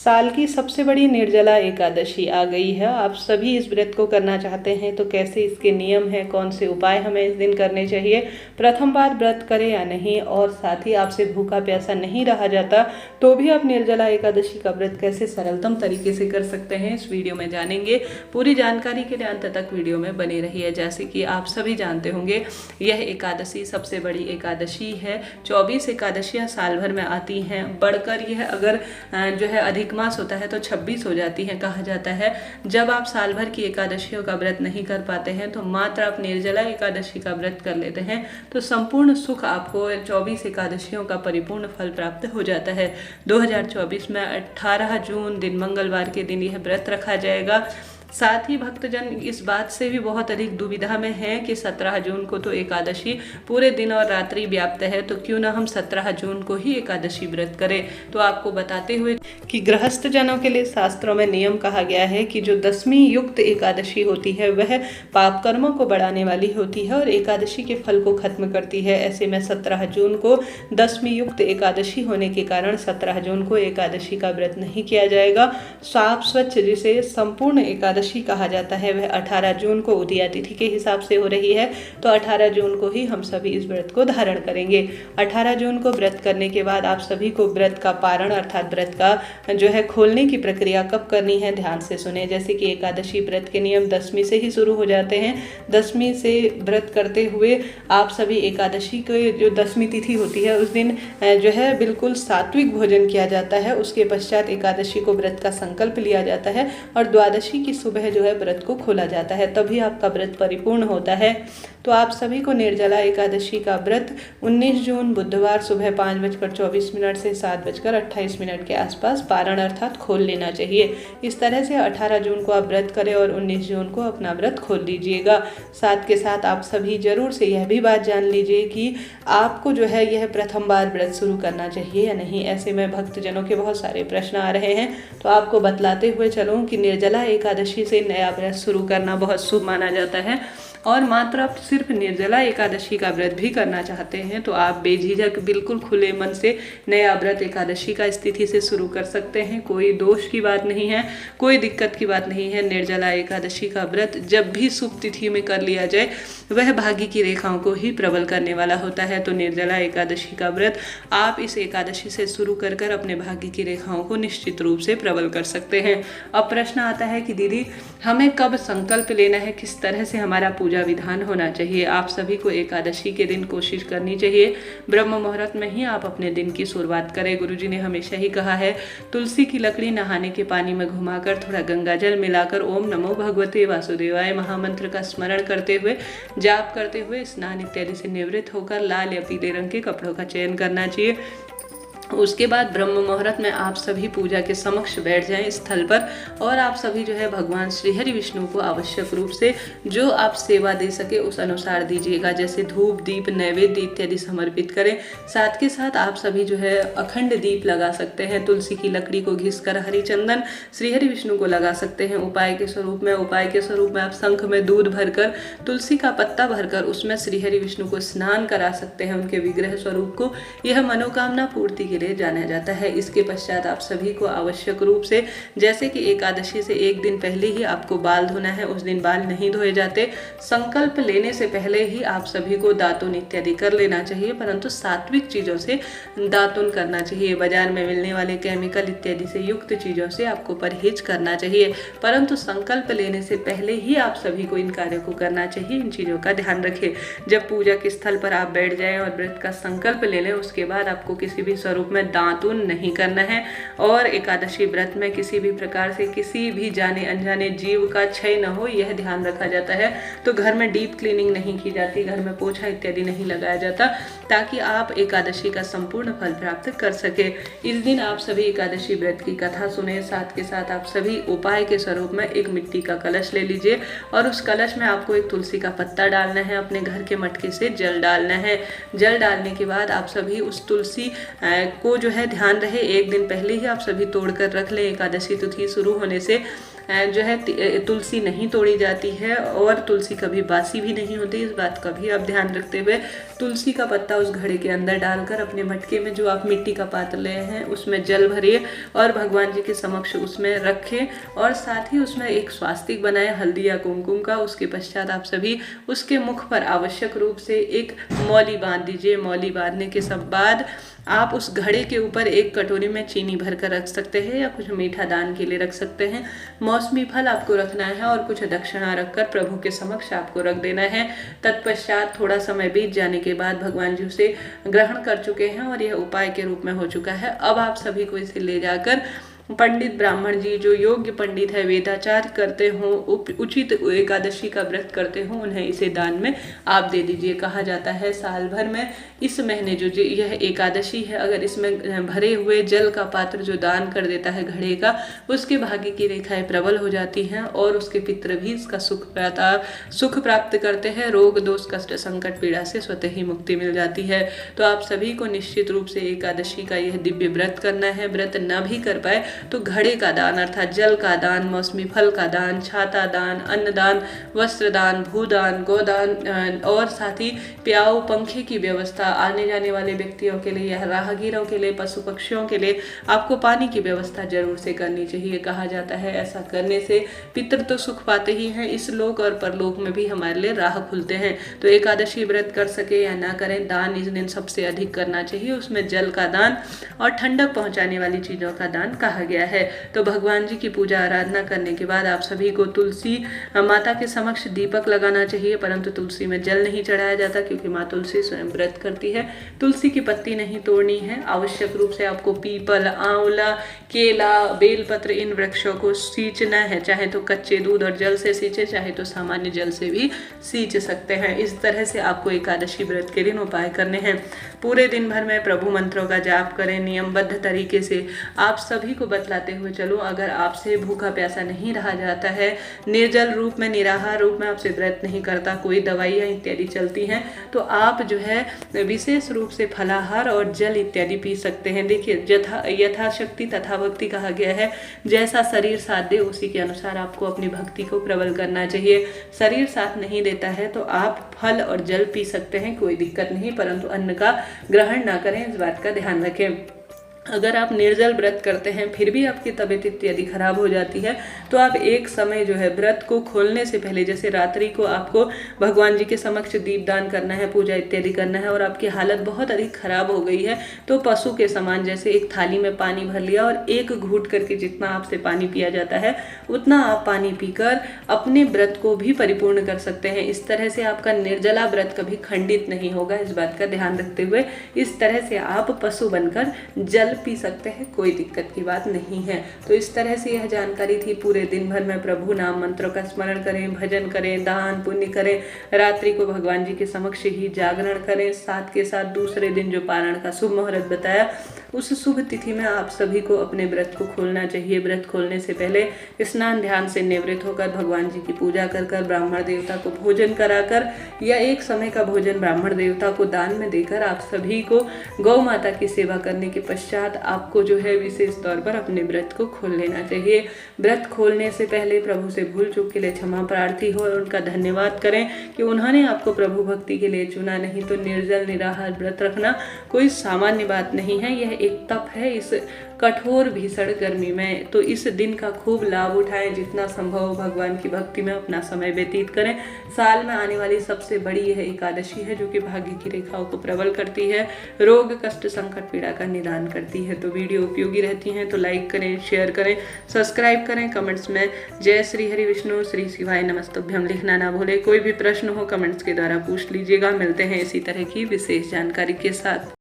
साल की सबसे बड़ी निर्जला एकादशी आ गई है। आप सभी इस व्रत को करना चाहते हैं तो कैसे इसके नियम हैं, कौन से उपाय हमें इस दिन करने चाहिए, प्रथम बार व्रत करें या नहीं, और साथ ही आपसे भूखा प्यासा नहीं रहा जाता तो भी आप निर्जला एकादशी का व्रत कैसे सरलतम तरीके से कर सकते हैं, इस वीडियो में जानेंगे। पूरी जानकारी के लिए अंत तक वीडियो में बने रहिए। जैसे कि आप सभी जानते होंगे, यह एकादशी सबसे बड़ी एकादशी है। 24 एकादशियाँ साल भर में आती हैं, बढ़कर यह अगर जो है अधिक मास होता है तो 26 हो जाती है। कहा जाता है जब आप साल भर की एकादशियों का व्रत नहीं कर पाते हैं तो मात्र आप निर्जला एकादशी का व्रत कर लेते हैं तो संपूर्ण सुख आपको 24 एकादशियों का परिपूर्ण फल प्राप्त हो जाता है। 2024 में 18 जून दिन मंगलवार के दिन यह व्रत रखा जाएगा। साथ ही भक्तजन इस बात से भी बहुत अधिक दुविधा में हैं कि 17 जून को तो एकादशी पूरे दिन और रात्रि व्याप्त है, तो क्यों ना हम 17 जून को ही एकादशी व्रत करें। तो आपको बताते हुए कि गृहस्थ जनों के लिए शास्त्रों में नियम कहा गया है कि जो दशमी युक्त एकादशी होती है वह पाप कर्मों को बढ़ाने वाली होती है और एकादशी के फल को खत्म करती है। ऐसे में 17 जून को दशमी युक्त एकादशी होने के कारण 17 जून को एकादशी का व्रत नहीं किया जाएगा। साफ स्वच्छ जिसे संपूर्ण एकादशी कहा जाता है वह 18 जून को उदया तिथि के हिसाब से हो रही है, तो 18 जून को ही हम सभी इस व्रत को धारण करेंगे। 18 जून को व्रत करने के बाद आप सभी को व्रत का पारण अर्थात व्रत का जो है खोलने की प्रक्रिया कब करनी है, ध्यान से सुने। जैसे कि एकादशी व्रत के नियम दशमी से ही शुरू हो जाते हैं। दशमी से व्रत करते हुए आप सभी एकादशी के जो दशमी तिथि होती है उस दिन जो है बिल्कुल सात्विक भोजन किया जाता है। उसके पश्चात एकादशी को व्रत का संकल्प लिया जाता है और द्वादशी की सुबह जो है व्रत को खोला जाता है, तभी आपका व्रत परिपूर्ण होता है। तो आप सभी को निर्जला एकादशी का व्रत 19 जून बुधवार सुबह 5:24 से 7:28 के आसपास पारण अर्थात खोल लेना चाहिए। इस तरह से 18 जून को आप व्रत करें और 19 जून को अपना व्रत खोल लीजिएगा। साथ के साथ आप सभी जरूर से यह भी बात जान लीजिए कि आपको जो है यह प्रथम बार व्रत शुरू करना चाहिए या नहीं। ऐसे में भक्तजनों के बहुत सारे प्रश्न आ रहे हैं, तो आपको बतलाते हुए चलूँ कि निर्जला एकादशी से नया व्रत शुरू करना बहुत शुभ माना जाता है और मात्र आप सिर्फ निर्जला एकादशी का व्रत भी करना चाहते हैं तो आप बेझिझक बिल्कुल खुले मन से नया व्रत एकादशी का स्थिति से शुरू कर सकते हैं। कोई दोष की बात नहीं है, कोई दिक्कत की बात नहीं है। निर्जला एकादशी का व्रत जब भी शुभ तिथि में कर लिया जाए वह भाग्य की रेखाओं को ही प्रबल करने वाला होता है। तो निर्जला एकादशी का व्रत आप इस एकादशी से शुरू कर कर अपने भाग्य की रेखाओं को निश्चित रूप से प्रबल कर सकते हैं। अब प्रश्न आता है कि दीदी हमें कब संकल्प लेना है, किस तरह से हमारा पूजा विधान होना चाहिए। आप सभी को एकादशी के दिन कोशिश करनी चाहिए ब्रह्म मुहूर्त में ही आप अपने दिन की शुरुआत करें। गुरुजी ने हमेशा ही कहा है तुलसी की लकड़ी नहाने के पानी में घुमाकर थोड़ा गंगा जल मिलाकर ओम नमो भगवते वासुदेवाय महामंत्र का स्मरण करते हुए जाप करते हुए स्नान इत्यादि से निवृत्त होकर लाल या पीले रंग के कपड़ों का चयन करना चाहिए। उसके बाद ब्रह्म मुहूर्त में आप सभी पूजा के समक्ष बैठ जाएं स्थल पर और आप सभी जो है भगवान श्री हरि विष्णु को आवश्यक रूप से जो आप सेवा दे सके उस अनुसार दीजिएगा। जैसे धूप दीप नैवेद्य इत्यादि समर्पित करें। साथ के साथ आप सभी जो है अखंड दीप लगा सकते हैं। तुलसी की लकड़ी को घिस कर हरि चंदन श्री हरि विष्णु को लगा सकते हैं। उपाय के स्वरूप में आप शंख में दूध भरकर तुलसी का पत्ता भरकर उसमें श्री हरि विष्णु को स्नान करा सकते हैं उनके विग्रह स्वरूप को। यह मनोकामना पूर्ति लिए जाना जाता है। इसके पश्चात आप सभी को आवश्यक रूप से जैसे कि एकादशी से एक दिन पहले ही आपको बाल धोना है, उस दिन बाल नहीं धोए जाते। संकल्प लेने से पहले ही आप सभी को दातुन इत्यादि कर लेना चाहिए, परंतु सात्विक चीजों से दातुन करना चाहिए। बाजार में मिलने वाले केमिकल इत्यादि से युक्त चीजों से आपको परहेज करना चाहिए, परंतु संकल्प लेने से पहले ही आप सभी को इन कार्यों को करना चाहिए। इन चीजों का ध्यान रखें। जब पूजा के स्थल पर आप बैठ जाएं और व्रत का संकल्प ले लें उसके बाद आपको किसी भी स्वरूप में दातुन नहीं करना है और एकादशी व्रत में किसी भी प्रकार से किसी भी जाने अनजाने जीव का क्षय न हो, यह ध्यान रखा जाता है। तो घर में डीप क्लीनिंग नहीं की जाती, घर में पोछा इत्यादि नहीं लगाया जाता, ताकि आप एकादशी का संपूर्ण फल प्राप्त कर सके। इस दिन आप सभी एकादशी व्रत की कथा सुने। साथ के साथ आप सभी उपाय के स्वरूप में एक मिट्टी का कलश ले लीजिए और उस कलश में आपको एक तुलसी का पत्ता डालना है। अपने घर के मटके से जल डालना है। जल डालने के बाद आप सभी उस तुलसी को जो है ध्यान रहे एक दिन पहले ही आप सभी तोड़ कर रख लें। एकादशी तिथि शुरू होने से जो है तुलसी नहीं तोड़ी जाती है और तुलसी कभी बासी भी नहीं होती। इस बात का भी आप ध्यान रखते हुए तुलसी का पत्ता उस घड़े के अंदर डालकर अपने मटके में जो आप मिट्टी का पात्र ले हैं उसमें जल भरिए और भगवान जी के समक्ष उसमें रखें और साथ ही उसमें एक स्वास्तिक बनाए हल्दी या कुमकुम का। उसके पश्चात आप सभी उसके मुख पर आवश्यक रूप से एक मौली बांध दीजिए। मौली बांधने के सब बाद आप उस घड़े के ऊपर एक कटोरी में चीनी भरकर रख सकते हैं या कुछ मीठा दान के लिए रख सकते हैं। मौसमी फल आपको रखना है और कुछ दक्षिणा रखकर प्रभु के समक्ष आपको रख देना है। तत्पश्चात थोड़ा समय बीत जाने के बाद भगवान जी उसे ग्रहण कर चुके हैं और यह उपाय के रूप में हो चुका है। अब आप सभी को इसे ले जाकर पंडित ब्राह्मण जी जो योग्य पंडित है, वेदाचार करते हो, उचित एकादशी का व्रत करते हो, उन्हें इसे दान में आप दे दीजिए। कहा जाता है साल भर में इस महीने जो यह एकादशी है, अगर इसमें भरे हुए जल का पात्र जो दान कर देता है घड़े का, उसके भाग्य की रेखाएं प्रबल हो जाती हैं और उसके पितृ भी इसका सुख प्राप्त करते हैं। रोग दोष कष्ट संकट पीड़ा से स्वतः ही मुक्ति मिल जाती है। तो आप सभी को निश्चित रूप से एकादशी का यह दिव्य व्रत करना है। व्रत न भी कर पाए तो घड़े का दान अर्थात जल का दान, मौसमी फल का दान, छाता दान, अन्न दान, वस्त्र दान, भूदान, गोदान और साथ ही प्याऊ पंखे की व्यवस्था, आने जाने वाले व्यक्तियों के लिए या राहगीरों के लिए, पशु पक्षियों के लिए आपको पानी की व्यवस्था जरूर से करनी चाहिए। कहा जाता है ऐसा करने से पितृ तो सुख पाते ही हैं, इस लोक और परलोक में भी हमारे लिए राह खुलते हैं। तो एकादशी व्रत कर सके या ना करें, दान इस दिन सबसे अधिक करना चाहिए। उसमें जल का दान और ठंडक पहुंचाने वाली चीजों का दान कहा गया है। तो भगवान जी की पूजा आराधना करने के बाद आप सभी को तुलसी माता के समक्ष दीपक लगाना चाहिए, परंतु तुलसी में जल नहीं चढ़ाया जाता क्योंकि माँ तुलसी स्वयं व्रत करती है। तुलसी की पत्ती नहीं तोड़नी है। आवश्यक रूप से आपको पीपल, आंवला, केला, बेलपत्र इन वृक्षों को सींचना है। चाहे तो कच्चे दूध और जल से सींचे, चाहे तो सामान्य जल से भी सींच सकते हैं। इस तरह से आपको एकादशी व्रत के दिन उपाय करने हैं। पूरे दिन भर में प्रभु मंत्रों का जाप करें नियमबद्ध तरीके से। आप सभी को बतलाते हुए चलो, अगर आपसे भूखा प्यासा नहीं रहा जाता है, निर्जल रूप में, निराहार रूप में आपसे व्रत नहीं करता, कोई दवाइयाँ इत्यादि चलती हैं, तो आप जो है विशेष रूप से फलाहार और जल इत्यादि पी सकते हैं। देखिए यथाशक्ति तथा भक्ति कहा गया है। जैसा शरीर साथ दे उसी के अनुसार आपको अपनी भक्ति को प्रबल करना चाहिए। शरीर साथ नहीं देता है तो आप फल और जल पी सकते हैं, कोई दिक्कत नहीं, परंतु अन्न का ग्रहण ना करें, इस बात का ध्यान रखें। अगर आप निर्जल व्रत करते हैं फिर भी आपकी तबीयत इत्यादि खराब हो जाती है तो आप एक समय जो है व्रत को खोलने से पहले, जैसे रात्रि को आपको भगवान जी के समक्ष दीपदान करना है, पूजा इत्यादि करना है और आपकी हालत बहुत अधिक खराब हो गई है, तो पशु के समान जैसे एक थाली में पानी भर लिया और एक घूंट करके जितना आपसे पानी पिया जाता है उतना आप पानी पीकर अपने व्रत को भी परिपूर्ण कर सकते हैं। इस तरह से आपका निर्जला व्रत कभी खंडित नहीं होगा। इस बात का ध्यान रखते हुए इस तरह से आप पशु बनकर जल पी सकते हैं, कोई दिक्कत की बात नहीं है। तो इस तरह से यह जानकारी थी। पूरे दिन भर में प्रभु नाम मंत्रों का स्मरण करें, भजन करें, दान पुण्य करें, रात्रि को भगवान जी के समक्ष ही जागरण करें। साथ के साथ दूसरे दिन जो पारण का शुभ मुहूर्त बताया उस शुभ तिथि में आप सभी को अपने व्रत को खोलना चाहिए। व्रत खोलने से पहले स्नान ध्यान से निवृत्त होकर भगवान जी की पूजा कर ब्राह्मण देवता को भोजन कराकर या एक समय का भोजन ब्राह्मण देवता को दान में देकर आप सभी को गौ माता की सेवा करने के पश्चात आपको जो है विशेष तौर पर अपने व्रत को खोल लेना चाहिए। व्रत खोलने से पहले प्रभु से भूल चूक के लिए क्षमा प्रार्थी हो और उनका धन्यवाद करें कि उन्होंने आपको प्रभु भक्ति के लिए चुना। नहीं तो निर्जल निराहार व्रत रखना कोई सामान्य बात नहीं है, यह एक तप है इस कठोर भीषण गर्मी में। तो इस दिन का खूब लाभ उठाएं, जितना संभव भगवान की भक्ति में अपना समय व्यतीत करें। साल में आने वाली सबसे बड़ी यह एकादशी है जो कि भाग्य की रेखाओं को प्रबल करती है, रोग कष्ट संकट पीड़ा का निदान करती है। तो वीडियो उपयोगी रहती हैं तो लाइक करें, शेयर करें, सब्सक्राइब करें। कमेंट्स में जय श्री हरि विष्णु श्री शिवाय नमस्तुभ्यम लिखना ना भूले। कोई भी प्रश्न हो कमेंट्स के द्वारा पूछ लीजिएगा। मिलते हैं इसी तरह की विशेष जानकारी के साथ।